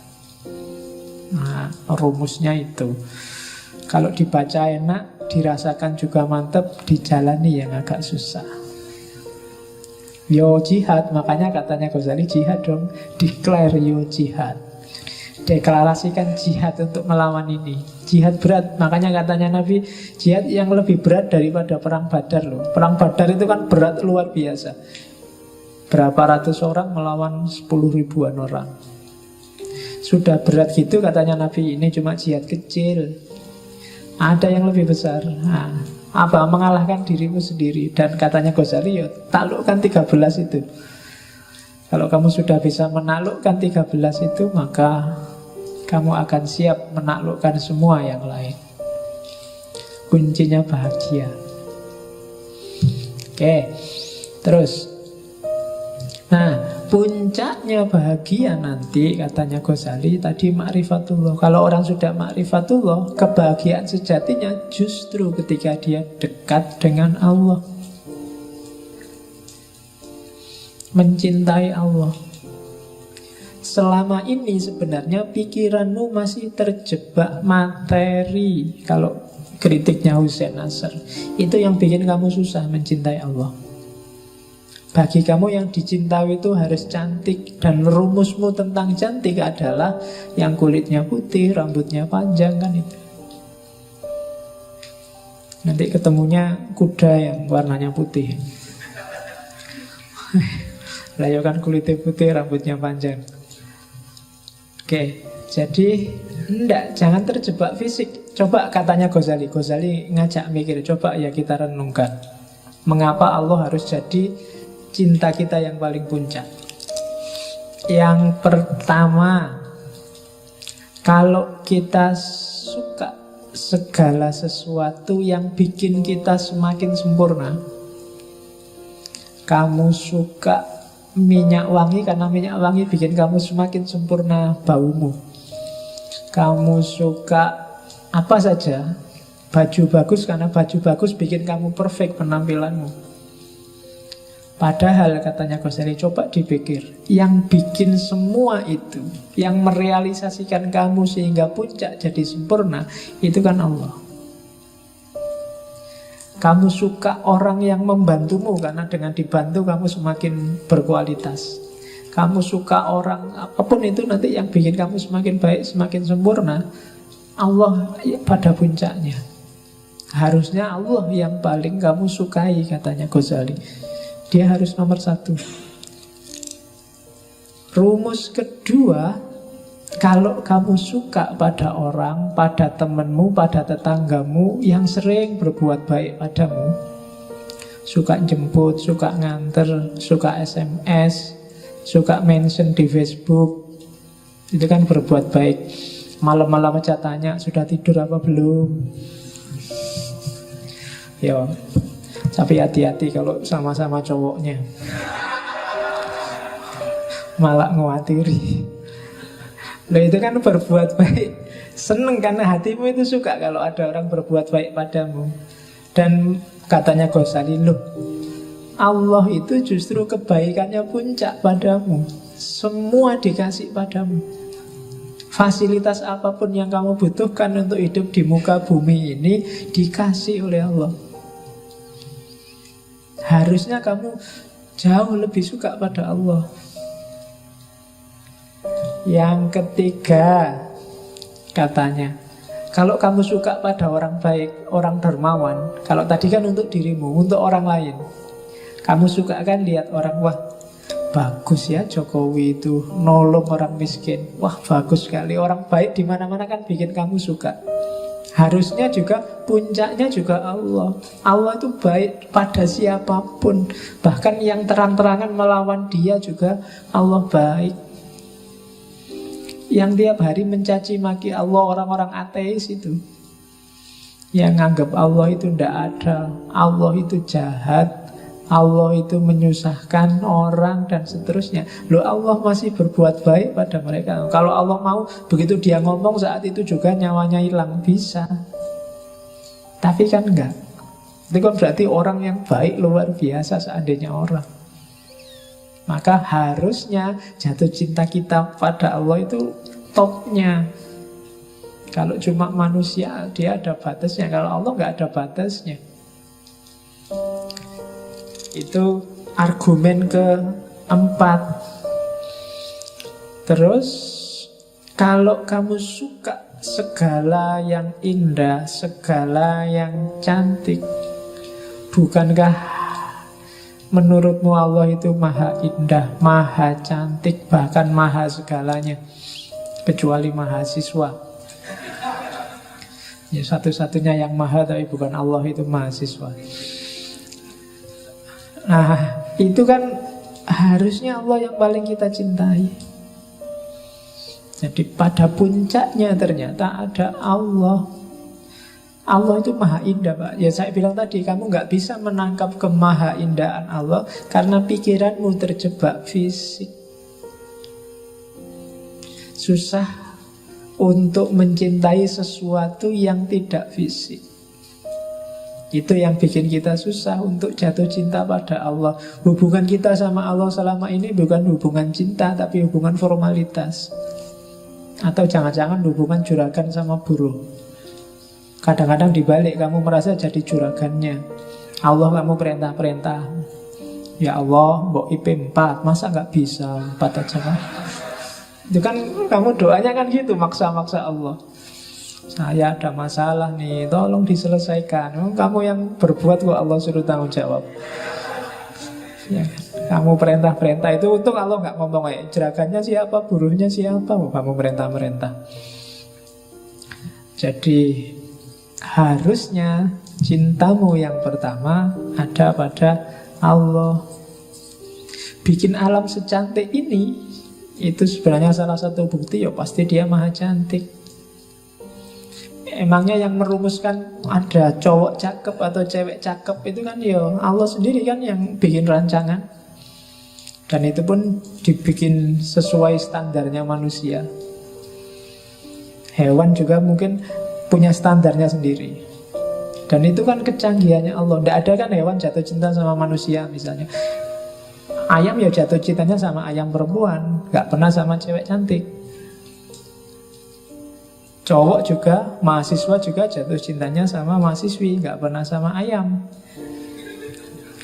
Nah, rumusnya itu. Kalau dibaca enak, dirasakan juga mantap, dijalani yang agak susah. Yo jihad, makanya katanya Ghazali, jihad dong. Declare yo jihad. Deklarasikan jihad untuk melawan ini. Jihad berat, makanya katanya Nabi, jihad yang lebih berat daripada perang Badar loh. Perang Badar itu kan berat luar biasa. Berapa ratus orang melawan 10 ribuan orang. Sudah berat gitu katanya Nabi, ini cuma jihad kecil. Ada yang lebih besar. Nah, apa? Mengalahkan dirimu sendiri. Dan katanya Ghazali, ya taklukkan 13 itu. Kalau kamu sudah bisa menaklukkan 13 itu, maka kamu akan siap menaklukkan semua yang lain. Kuncinya bahagia. Oke, terus. Nah, puncaknya bahagia nanti, katanya Ghazali tadi, ma'rifatullah. Kalau orang sudah ma'rifatullah, kebahagiaan sejatinya justru ketika dia dekat dengan Allah, mencintai Allah. Selama ini sebenarnya pikiranmu masih terjebak materi. Kalau kritiknya Hussein Nasr, itu yang bikin kamu susah mencintai Allah. Bagi kamu yang dicintai itu harus cantik. Dan rumusmu tentang cantik adalah yang kulitnya putih, rambutnya panjang, kan itu. Nanti ketemunya kuda yang warnanya putih. Lah ya kan kulitnya putih, rambutnya panjang. Oke, jadi jangan terjebak fisik. Coba katanya Ghazali ngajak mikir, coba ya kita renungkan. Mengapa Allah harus jadi cinta kita yang paling puncak? Yang pertama, kalau kita suka segala sesuatu yang bikin kita semakin sempurna. Kamu suka minyak wangi karena minyak wangi bikin kamu semakin sempurna baumu. Kamu suka apa saja, baju bagus karena baju bagus bikin kamu perfect penampilanmu. Padahal katanya Ghazali, coba dipikir, yang bikin semua itu, yang merealisasikan kamu sehingga puncak jadi sempurna, itu kan Allah. Kamu suka orang yang membantumu karena dengan dibantu kamu semakin berkualitas. Kamu suka orang apapun itu nanti yang bikin kamu semakin baik, semakin sempurna, Allah pada puncaknya. Harusnya Allah yang paling kamu sukai, katanya Ghazali. Dia harus nomor satu. Rumus kedua, kalau kamu suka pada orang, pada temanmu, pada tetanggamu yang sering berbuat baik padamu, suka jemput, suka nganter, suka SMS, suka mention di Facebook, itu kan berbuat baik. Malam-malam aja tanya, sudah tidur apa belum? Yo, tapi hati-hati kalau sama-sama cowoknya, malah ngewatiri. Loh, itu kan berbuat baik. Seneng karena hatimu itu suka kalau ada orang berbuat baik padamu. Dan katanya Ghazali, loh, Allah itu justru kebaikannya puncak padamu. Semua dikasih padamu. Fasilitas apapun yang kamu butuhkan untuk hidup di muka bumi ini dikasih oleh Allah. Harusnya kamu jauh lebih suka pada Allah. Yang ketiga, katanya, kalau kamu suka pada orang baik, orang dermawan, kalau tadi kan untuk dirimu, untuk orang lain, kamu suka kan lihat orang, wah bagus ya Jokowi itu nolong orang miskin, wah bagus sekali, orang baik di mana-mana kan bikin kamu suka. Harusnya juga puncaknya juga Allah. Allah itu baik pada siapapun. Bahkan yang terang-terangan melawan dia juga Allah baik. Yang tiap hari mencaci maki Allah, orang-orang ateis itu, yang nganggap Allah itu tidak ada, Allah itu jahat, Allah itu menyusahkan orang dan seterusnya. Loh, Allah masih berbuat baik pada mereka. Kalau Allah mau, begitu dia ngomong saat itu juga nyawanya hilang, bisa. Tapi kan enggak. Itu kan berarti orang yang baik luar biasa seandainya orang. Maka harusnya jatuh cinta kita pada Allah itu topnya. Kalau cuma manusia dia ada batasnya, kalau Allah nggak ada batasnya. Itu argumen keempat. Terus kalau kamu suka segala yang indah, segala yang cantik, bukankah menurutmu Allah itu maha indah, maha cantik, bahkan maha segalanya, kecuali mahasiswa. Ya, satu-satunya yang maha tapi bukan Allah itu mahasiswa. Nah, itu kan harusnya Allah yang paling kita cintai. Jadi pada puncaknya ternyata ada Allah. Allah itu maha indah, Pak. Ya saya bilang tadi, kamu nggak bisa menangkap kemaha indahan Allah karena pikiranmu terjebak fisik. Susah untuk mencintai sesuatu yang tidak fisik. Itu yang bikin kita susah untuk jatuh cinta pada Allah. Hubungan kita sama Allah selama ini bukan hubungan cinta, tapi hubungan formalitas. Atau jangan-jangan hubungan juragan sama buruh. Kadang-kadang dibalik, kamu merasa jadi juragannya. Allah kamu perintah-perintah. Ya Allah, mbok IP 4, masa nggak bisa 4 aja kan? Itu kan kamu doanya kan gitu, maksa-maksa Allah. Saya ada masalah nih, tolong diselesaikan. Kamu yang berbuat kok Allah suruh tanggung jawab. Ya, kamu perintah-perintah itu, untung Allah nggak ngomong kayak juragannya siapa, buruhnya siapa, kamu perintah-perintah. Jadi harusnya cintamu yang pertama ada pada Allah. Bikin alam secantik ini Itu sebenarnya salah satu bukti, ya pasti dia maha cantik. Emangnya yang merumuskan ada cowok cakep atau cewek cakep itu kan ya Allah sendiri kan yang bikin rancangan. Dan itu pun dibikin sesuai standarnya manusia. Hewan juga mungkin punya standarnya sendiri. Dan itu kan kecanggihannya Allah. Tidak ada kan hewan jatuh cinta sama manusia misalnya. Ayam ya jatuh cintanya sama ayam perempuan, gak pernah sama cewek cantik. Cowok juga, mahasiswa juga jatuh cintanya sama mahasiswi, gak pernah sama ayam.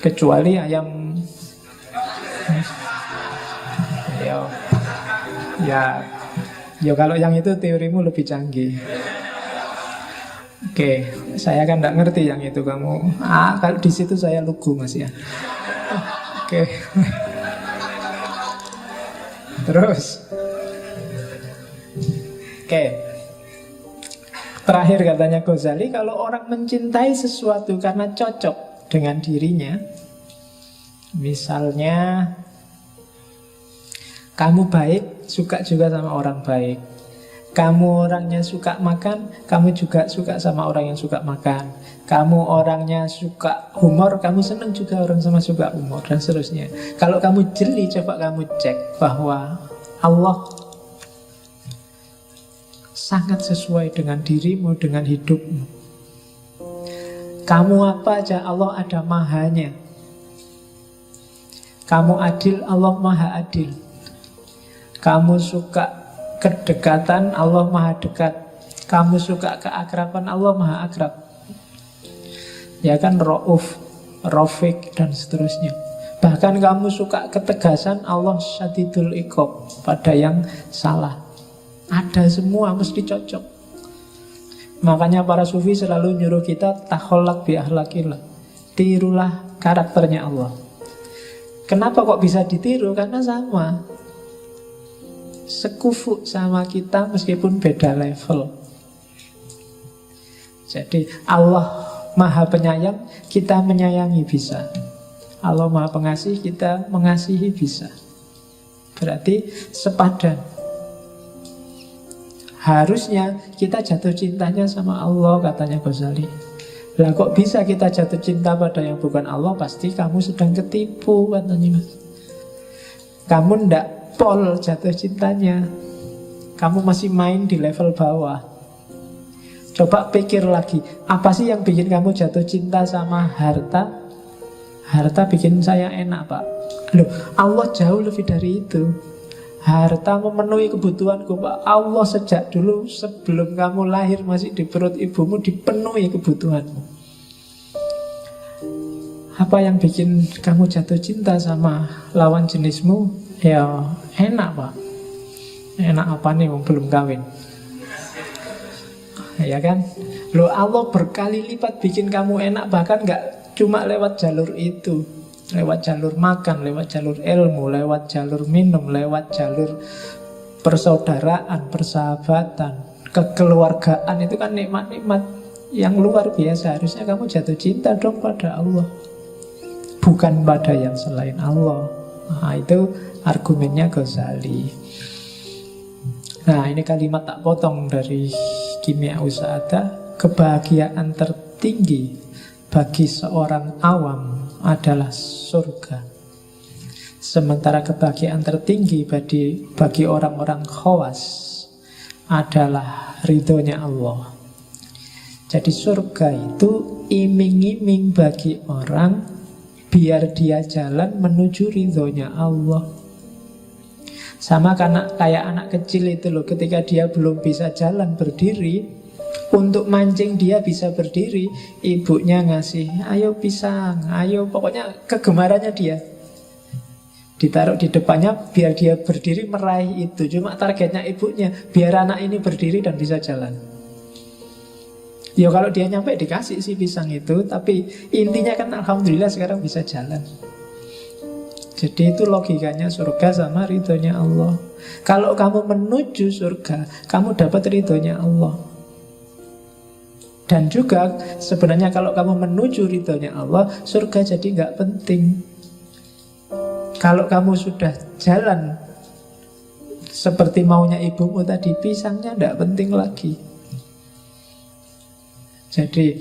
Kecuali ayam ya kalau yang itu teorimu lebih canggih. Oke, saya kan gak ngerti yang itu kamu. Kalau di situ saya lugu Mas ya. Oke. Terus oke. Terakhir katanya Ghazali, kalau orang mencintai sesuatu karena cocok dengan dirinya, misalnya kamu baik, suka juga sama orang baik. Kamu orangnya suka makan, kamu juga suka sama orang yang suka makan. Kamu orangnya suka humor, kamu senang juga orang sama suka humor, dan seterusnya. Kalau kamu jeli, coba kamu cek bahwa Allah sangat sesuai dengan dirimu, dengan hidupmu. Kamu apa aja, Allah ada mahanya. Kamu adil, Allah maha adil. Kamu suka kedekatan, Allah maha dekat. Kamu suka keakraban, Allah maha akrab. Ya kan, Ra'uf, Rafiq, dan seterusnya. Bahkan kamu suka ketegasan, Allah syadidul iqab pada yang salah. Ada semua, mesti cocok. Makanya para sufi selalu nyuruh kita takholak bi ahlakillah. Tirulah karakternya Allah. Kenapa kok bisa ditiru? Karena sama, sekufu sama kita meskipun beda level. Jadi Allah maha penyayang, kita menyayangi bisa. Allah maha pengasih, kita mengasihi bisa. Berarti sepadan. Harusnya kita jatuh cintanya sama Allah, katanya Ghazali. Lah kok bisa kita jatuh cinta pada yang bukan Allah? Pasti kamu sedang ketipu, katanya. Kamu ndak pol jatuh cintanya. Kamu masih main di level bawah. Coba pikir lagi, apa sih yang bikin kamu jatuh cinta sama harta? Harta bikin saya enak, Pak. Loh, Allah jauh lebih dari itu. Harta memenuhi kebutuhanku, Pak. Allah sejak dulu, sebelum kamu lahir masih di perut ibumu, dipenuhi kebutuhanmu. Apa yang bikin kamu jatuh cinta sama lawan jenismu? Ya enak, Pak. Enak apa nih, belum kawin? Ya kan? Loh, Allah berkali lipat bikin kamu enak. Bahkan gak cuma lewat jalur itu, lewat jalur makan, lewat jalur ilmu, lewat jalur minum, lewat jalur persaudaraan, persahabatan, kekeluargaan. Itu kan nikmat-nikmat yang luar biasa. Harusnya kamu jatuh cinta dong pada Allah, bukan pada yang selain Allah. Nah, itu argumennya Ghazali. Nah, ini kalimat tak potong dari Kimia Usaada. Kebahagiaan tertinggi bagi seorang awam adalah surga, sementara kebahagiaan tertinggi bagi orang-orang khawas adalah ridhonya Allah. Jadi surga itu iming-iming bagi orang biar dia jalan menuju ridhonya Allah. Sama kayak anak kecil itu loh, ketika dia belum bisa jalan berdiri, untuk mancing dia bisa berdiri, ibunya ngasih, ayo pisang, ayo, pokoknya kegemarannya dia ditaruh di depannya biar dia berdiri meraih itu. Cuma targetnya ibunya biar anak ini berdiri dan bisa jalan. Ya kalau dia nyampe dikasih sih pisang itu, tapi intinya kan alhamdulillah sekarang bisa jalan. Jadi itu logikanya surga sama ridhonya Allah. Kalau kamu menuju surga, kamu dapat ridhonya Allah. Dan juga sebenarnya kalau kamu menuju ridhonya Allah, surga jadi nggak penting. Kalau kamu sudah jalan seperti maunya ibumu tadi, pisangnya tidak penting lagi. Jadi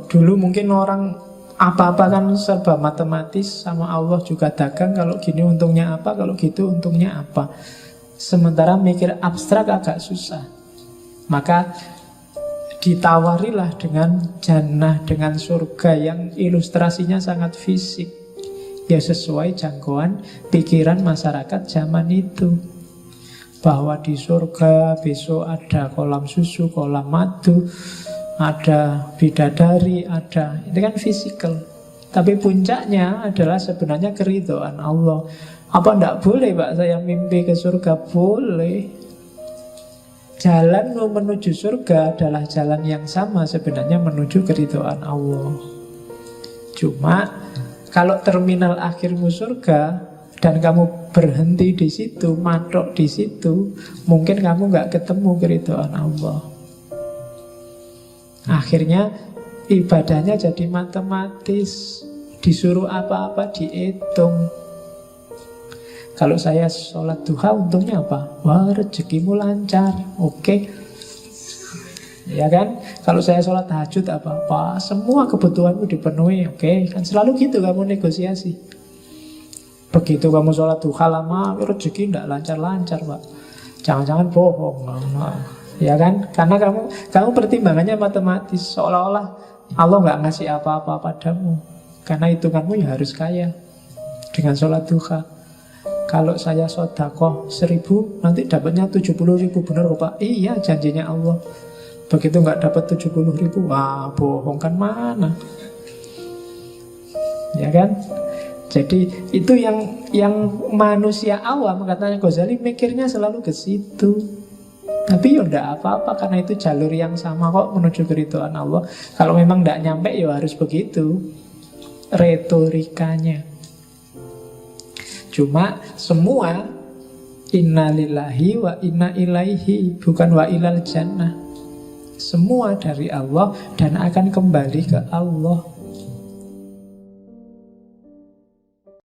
dulu mungkin orang apa-apa kan serba matematis, sama Allah juga dagang, kalau gini untungnya apa, kalau gitu untungnya apa. Sementara mikir abstrak agak susah. Maka ditawarilah dengan jannah, dengan surga yang ilustrasinya sangat fisik, ya sesuai jangkauan pikiran masyarakat zaman itu. Bahwa di surga besok ada kolam susu, kolam madu, ada bidadari, ada, itu kan fisikal. Tapi puncaknya adalah sebenarnya keridhaan Allah. Apa enggak boleh Pak saya mimpi ke surga? Boleh. Jalan menuju surga adalah jalan yang sama sebenarnya menuju keridhaan Allah. Cuma kalau terminal akhirmu surga dan kamu berhenti di situ, matok di situ, mungkin kamu nggak ketemu keridhaan Allah. Akhirnya ibadahnya jadi matematis, disuruh apa-apa dihitung. Kalau saya sholat duha untungnya apa? Wah, rezekimu lancar. Oke. Ya kan? Kalau saya sholat tahajud apa? Wah, semua kebutuhanmu dipenuhi. Oke. Kan selalu gitu kamu negosiasi. Begitu kamu sholat duha lama, rezeki tidak lancar-lancar Pak. Jangan-jangan bohong. Ya kan? Karena kamu pertimbangannya matematis. Seolah-olah Allah nggak ngasih apa-apa padamu. Karena hitunganmu ya harus kaya dengan sholat duha. Kalau saya sodakoh 1.000, nanti dapatnya 70.000, benar kok Pak? Iya, janjinya Allah. Begitu nggak dapat 70.000, wah bohong kan mana? Ya kan? Jadi itu yang manusia awam, katanya Ghazali, mikirnya selalu ke situ. Tapi ya enggak apa-apa, karena itu jalur yang sama kok menuju keridhaan Allah. Kalau memang enggak nyampe ya harus begitu retorikanya. Cuma semua inna lillahi wa inna ilaihi, bukan wa ilal jannah. Semua dari Allah dan akan kembali ke Allah.